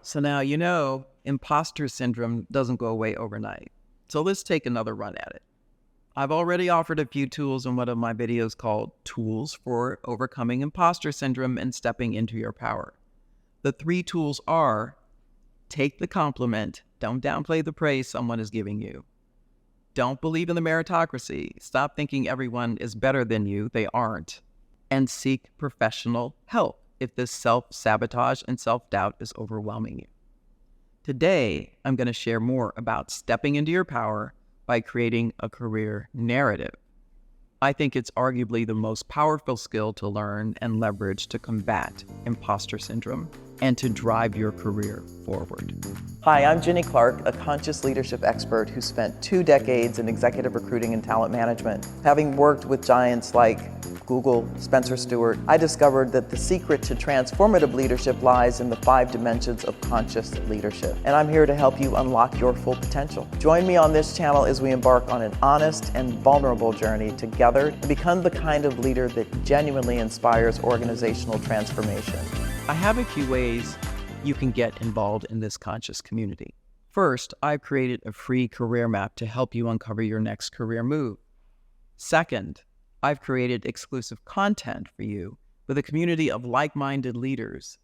So now imposter syndrome doesn't go away overnight. So let's take another run at it. I've already offered a few tools in one of my videos called Tools for Overcoming Imposter Syndrome and Stepping into Your Power. The 3 tools are: take the compliment, don't downplay the praise someone is giving you. Don't believe in the meritocracy, stop thinking everyone is better than you, they aren't. And seek professional help if this self-sabotage and self-doubt is overwhelming you. Today, I'm going to share more about stepping into your power by creating a career narrative. I think it's arguably the most powerful skill to learn and leverage to combat imposter syndrome and to drive your career forward. Hi, I'm Ginny Clark, a conscious leadership expert who spent 2 decades in executive recruiting and talent management. Having worked with giants like Google, Spencer Stuart, I discovered that the secret to transformative leadership lies in the 5 dimensions of conscious leadership. And I'm here to help you unlock your full potential. Join me on this channel as we embark on an honest and vulnerable journey together and become the kind of leader that genuinely inspires organizational transformation. I have a few ways you can get involved in this conscious community. First, I've created a free career map to help you uncover your next career move. Second, I've created exclusive content for you with a community of like-minded leaders.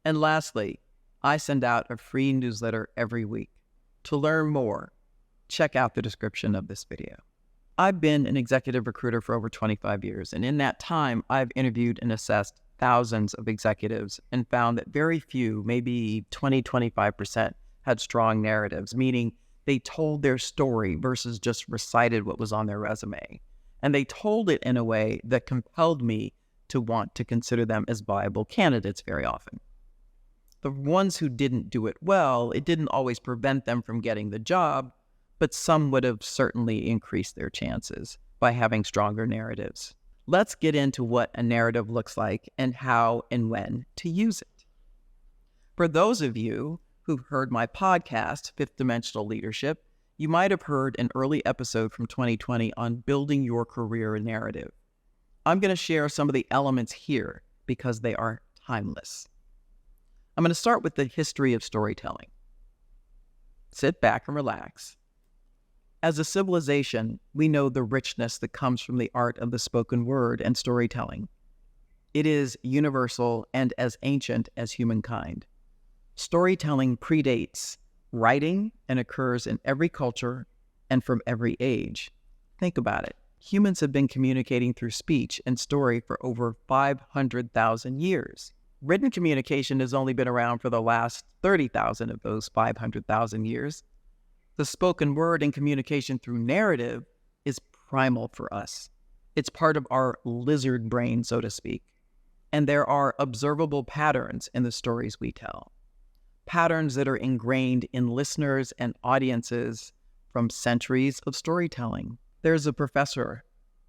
And lastly, I send out a free newsletter every week. To learn more, check out the description of this video. I've been an executive recruiter for over 25 years, and in that time, I've interviewed and assessed thousands of executives and found that very few, maybe 20-25%, had strong narratives, meaning they told their story versus just recited what was on their resume. And they told it in a way that compelled me to want to consider them as viable candidates very often. The ones who didn't do it well, it didn't always prevent them from getting the job, but some would have certainly increased their chances by having stronger narratives. Let's get into what a narrative looks like and how and when to use it. For those of you who've heard my podcast, Fifth Dimensional Leadership, you might have heard an early episode from 2020 on building your career narrative. I'm going to share some of the elements here because they are timeless. I'm going to start with the history of storytelling. Sit back and relax. As a civilization, we know the richness that comes from the art of the spoken word and storytelling. It is universal and as ancient as humankind. Storytelling predates writing and occurs in every culture and from every age. Think about it. Humans have been communicating through speech and story for over 500,000 years. Written communication has only been around for the last 30,000 of those 500,000 years. The spoken word and communication through narrative is primal for us. It's part of our lizard brain, so to speak. And there are observable patterns in the stories we tell. Patterns that are ingrained in listeners and audiences from centuries of storytelling. There's a professor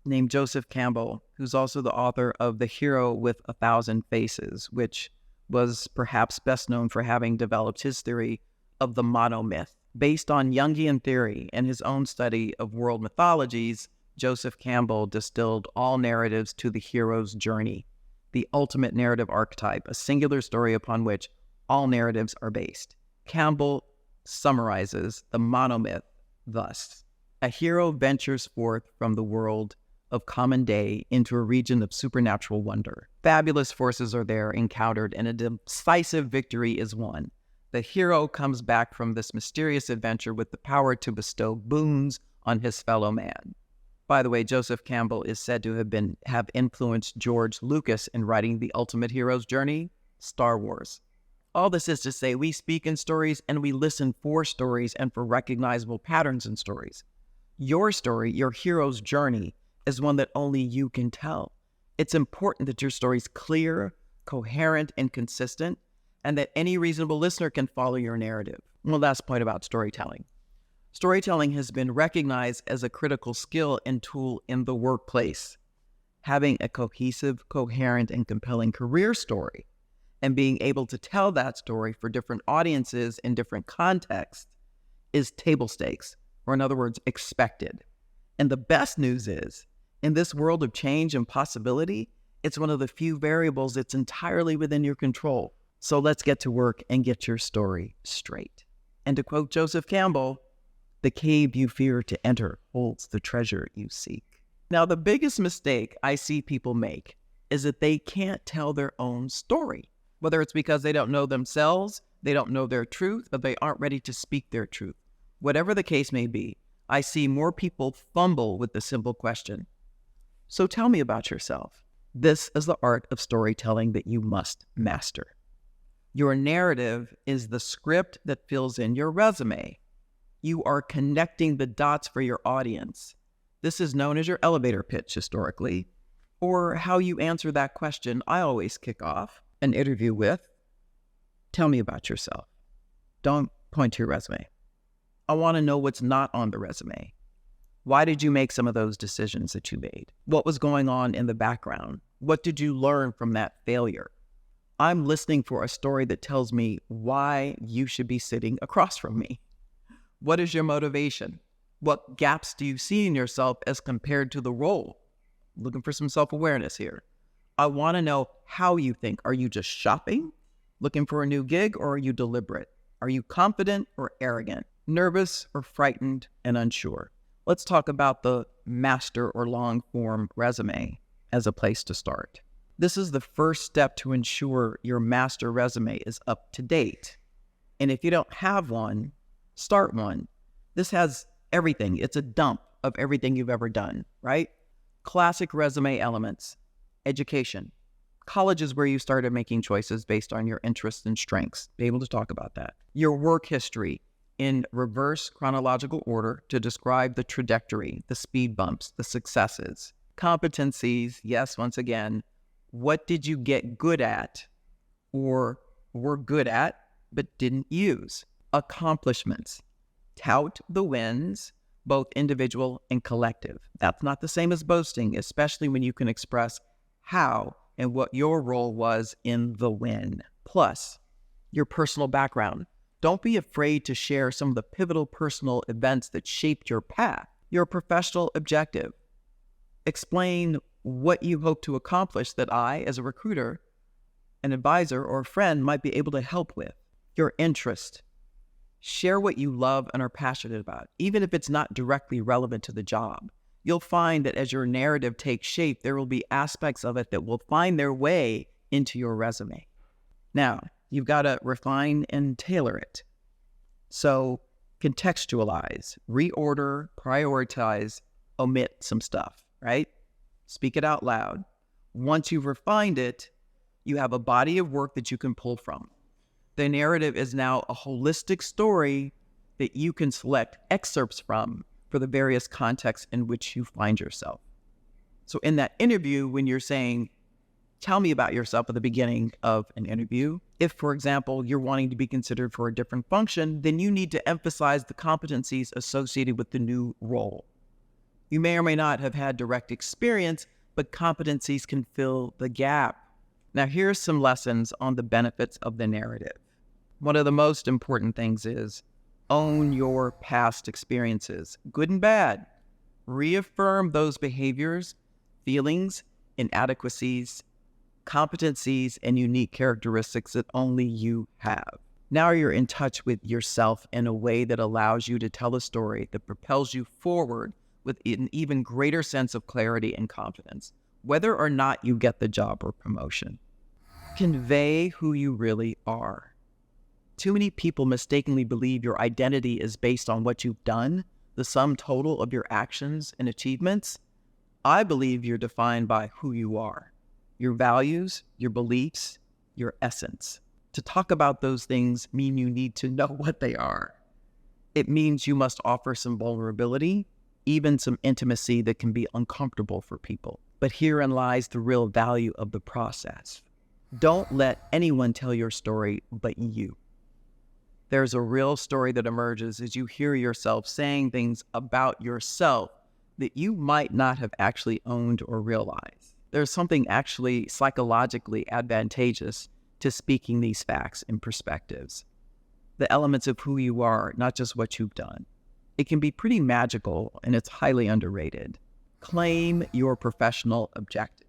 named Joseph Campbell, who's also the author of The Hero with 1,000 Faces, which was perhaps best known for having developed his theory of the monomyth. Based on Jungian theory and his own study of world mythologies, Joseph Campbell distilled all narratives to the hero's journey, the ultimate narrative archetype, a singular story upon which all narratives are based. Campbell summarizes the monomyth thus: a hero ventures forth from the world of common day into a region of supernatural wonder. Fabulous forces are there encountered, and a decisive victory is won. The hero comes back from this mysterious adventure with the power to bestow boons on his fellow man. By the way, Joseph Campbell is said to have influenced George Lucas in writing the ultimate hero's journey, Star Wars. All this is to say, we speak in stories and we listen for stories and for recognizable patterns in stories. Your story, your hero's journey, is one that only you can tell. It's important that your story is clear, coherent, and consistent, and that any reasonable listener can follow your narrative. Well, that's the point about storytelling. Storytelling has been recognized as a critical skill and tool in the workplace. Having a cohesive, coherent, and compelling career story and being able to tell that story for different audiences in different contexts is table stakes, or in other words, expected. And the best news is, in this world of change and possibility, it's one of the few variables that's entirely within your control. So let's get to work and get your story straight. And to quote Joseph Campbell, the cave you fear to enter holds the treasure you seek. Now, the biggest mistake I see people make is that they can't tell their own story, whether it's because they don't know themselves, they don't know their truth, or they aren't ready to speak their truth. Whatever the case may be, I see more people fumble with the simple question, so tell me about yourself. This is the art of storytelling that you must master. Your narrative is the script that fills in your resume. You are connecting the dots for your audience. This is known as your elevator pitch historically, or how you answer that question I always kick off an interview with, tell me about yourself. Don't point to your resume. I want to know what's not on the resume. Why did you make some of those decisions that you made? What was going on in the background? What did you learn from that failure? I'm listening for a story that tells me why you should be sitting across from me. What is your motivation? What gaps do you see in yourself as compared to the role? Looking for some self-awareness here. I want to know how you think. Are you just shopping, looking for a new gig, or are you deliberate? Are you confident or arrogant, nervous or frightened and unsure? Let's talk about the master or long-form resume as a place to start. This is the first step to ensure your master resume is up to date. And if you don't have one, start one. This has everything. It's a dump of everything you've ever done, right? Classic resume elements: education. College is where you started making choices based on your interests and strengths. Be able to talk about that. Your work history in reverse chronological order to describe the trajectory, the speed bumps, the successes. Competencies, yes, once again, what did you get good at or were good at but didn't use? Accomplishments. Tout the wins, both individual and collective. That's not the same as boasting, especially when you can express how and what your role was in the win. Plus, your personal background. Don't be afraid to share some of the pivotal personal events that shaped your path. Your professional objective. Explain what you hope to accomplish that I, as a recruiter, an advisor, or a friend might be able to help with. Your interest. Share what you love and are passionate about, even if it's not directly relevant to the job. You'll find that as your narrative takes shape, there will be aspects of it that will find their way into your resume. Now, you've got to refine and tailor it. So contextualize, reorder, prioritize, omit some stuff, right? Speak it out loud. Once you've refined it, you have a body of work that you can pull from. The narrative is now a holistic story that you can select excerpts from for the various contexts in which you find yourself. So in that interview, when you're saying, tell me about yourself at the beginning of an interview, if, for example, you're wanting to be considered for a different function, then you need to emphasize the competencies associated with the new role. You may or may not have had direct experience, but competencies can fill the gap. Now, here's some lessons on the benefits of the narrative. One of the most important things is own your past experiences, good and bad. Reaffirm those behaviors, feelings, inadequacies, competencies, and unique characteristics that only you have. Now you're in touch with yourself in a way that allows you to tell a story that propels you forward with an even greater sense of clarity and confidence, whether or not you get the job or promotion. Convey who you really are. Too many people mistakenly believe your identity is based on what you've done, the sum total of your actions and achievements. I believe you're defined by who you are, your values, your beliefs, your essence. To talk about those things mean you need to know what they are. It means you must offer some vulnerability, even some intimacy that can be uncomfortable for people. But herein lies the real value of the process. Don't let anyone tell your story but you. There's a real story that emerges as you hear yourself saying things about yourself that you might not have actually owned or realized. There's something actually psychologically advantageous to speaking these facts and perspectives. The elements of who you are, not just what you've done. It can be pretty magical and it's highly underrated. Claim your professional objective.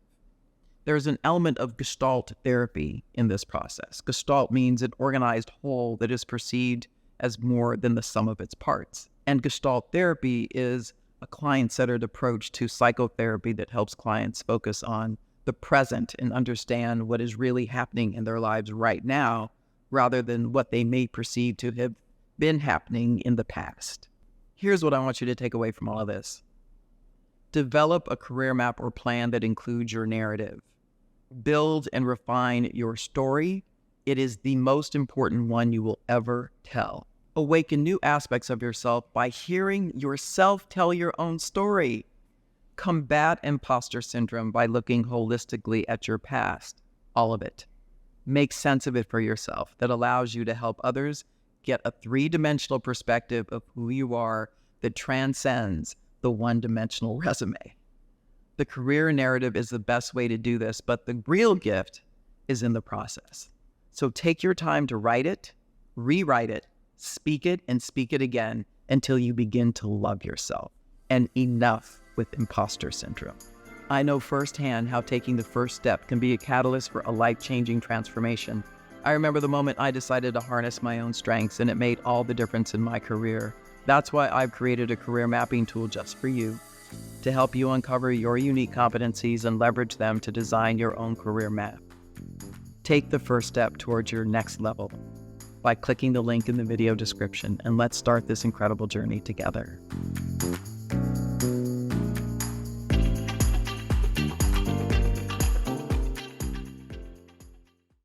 There's an element of Gestalt therapy in this process. Gestalt means an organized whole that is perceived as more than the sum of its parts. And Gestalt therapy is a client-centered approach to psychotherapy that helps clients focus on the present and understand what is really happening in their lives right now, rather than what they may perceive to have been happening in the past. Here's what I want you to take away from all of this. Develop a career map or plan that includes your narrative. Build and refine your story. It is the most important one you will ever tell. Awaken new aspects of yourself by hearing yourself tell your own story. Combat imposter syndrome by looking holistically at your past, all of it. Make sense of it for yourself that allows you to help others get a three-dimensional perspective of who you are that transcends the one-dimensional resume. The career narrative is the best way to do this, but the real gift is in the process. So take your time to write it, rewrite it, speak it, and speak it again until you begin to love yourself. And enough with imposter syndrome. I know firsthand how taking the first step can be a catalyst for a life-changing transformation. I remember the moment I decided to harness my own strengths, and it made all the difference in my career. That's why I've created a career mapping tool just for you, to help you uncover your unique competencies and leverage them to design your own career map. Take the first step towards your next level by clicking the link in the video description, and let's start this incredible journey together.